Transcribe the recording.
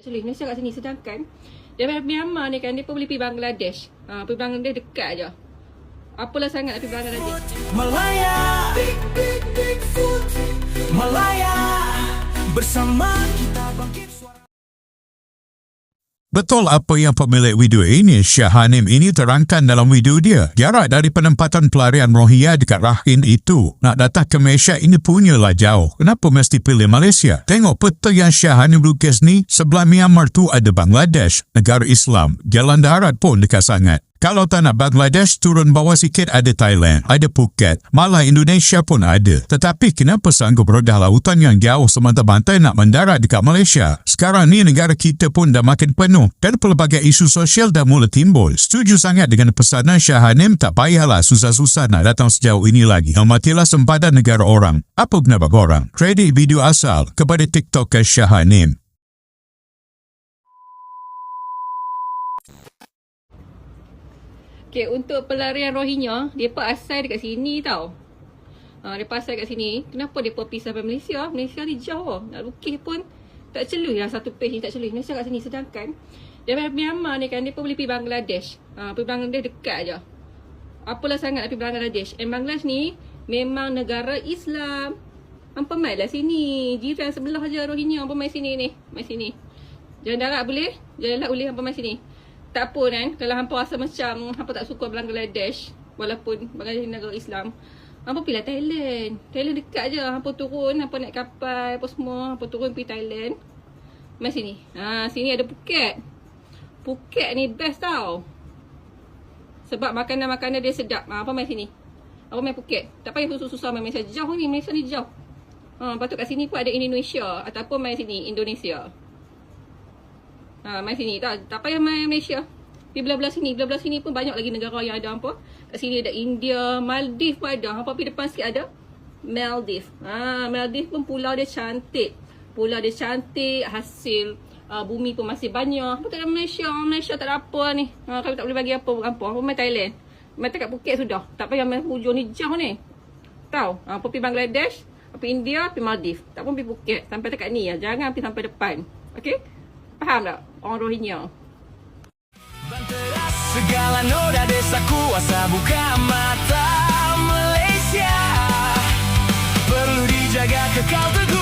Actually, Malaysia kat sini. Sedangkan daripada Myanmar ni kan, dia pun boleh pergi Bangladesh. Pergi Bangladesh dekat je. Apalah sangat nak pergi Bangladesh. Malaya, Malaya, bersama kita bangkit suara. Betul apa yang pemilik video ini, Syahanim ini terangkan dalam video dia. Jarak dari penempatan pelarian Rohingya dekat Rakhine itu nak datang ke Malaysia ini punyalah jauh. Kenapa mesti pilih Malaysia? Tengok peta yang Syahanim lukis ni, sebelah Myanmar tu ada Bangladesh, negara Islam. Jalan darat pun dekat sangat. Kalau tak nak Bangladesh, turun bawah sikit ada Thailand, ada Phuket, malah Indonesia pun ada. Tetapi kenapa sanggup rodah lautan yang jauh semata-mata nak mendarat dekat Malaysia? Sekarang ni negara kita pun dah makin penuh dan pelbagai isu sosial dah mula timbul. Setuju sangat dengan pesanan Syahanim, tak payahlah susah-susah nak datang sejauh ini lagi. Hormatilah sempadan negara orang. Apa pendapat korang? Kredit video asal kepada TikToker Syahanim. Okay, untuk pelarian Rohingya, dia pun asal dekat sini tau. Dia pun asal dekat sini. Kenapa dia pun pergi sampai Malaysia? Malaysia ni jauh. Nak lukis pun tak celui lah, satu page ni tak celui. Malaysia kat sini. Sedangkan daripada Myanmar ni kan, dia pun boleh pergi Bangladesh. Pergi Bangladesh dekat je. Apalah sangat nak pergi Bangladesh. Bangladesh ni memang negara Islam. Hampa mai lah sini. Jiran sebelah je Rohingya. Hampa mai sini ni. Mai sini. Jalan darat boleh. Jalan darat boleh. Hampa mai sini. Tak pun kan, kalau hampa rasa macam hampa tak suka Bangladesh, walaupun Bangladesh negara Islam, hampa pilih Thailand. Thailand dekat je. Hampa turun, hampa naik kapal apa semua, hampa turun pergi Thailand. Mai sini. Sini ada Phuket. Phuket ni best tau. Sebab makanan-makanan dia sedap. Hampa mai sini. Hampa mai Phuket. Tak payah susah-susah mai Malaysia. Jauh ni, Malaysia ni jauh. Patut kat sini pun ada Indonesia ataupun mai sini Indonesia. Mai sini tak payah mai Malaysia. Di belah-belah sini pun banyak lagi negara yang ada hampa. Kat sini ada India, Maldives pun ada. Hampa pergi depan sikit ada Maldives. Maldives pun pulau dia cantik. Pulau dia cantik, hasil bumi pun masih banyak. Hampa tak ada Malaysia. Malaysia tak ada apa ni. Kami tak boleh bagi apa hampa. Hampa mai Thailand. Mai dekat Phuket sudah. Tak payah mai hujung ni jauh ni. Tahu? Hampa pergi Bangladesh, pergi India, pergi Maldives. Tak pun pergi Phuket. Sampai dekat ni ya. Jangan pergi sampai depan. Okey? Faham tak? Orang Rohingya. Segala noda desa kuasa buka mata Malaysia perlu dijaga kekal teguh.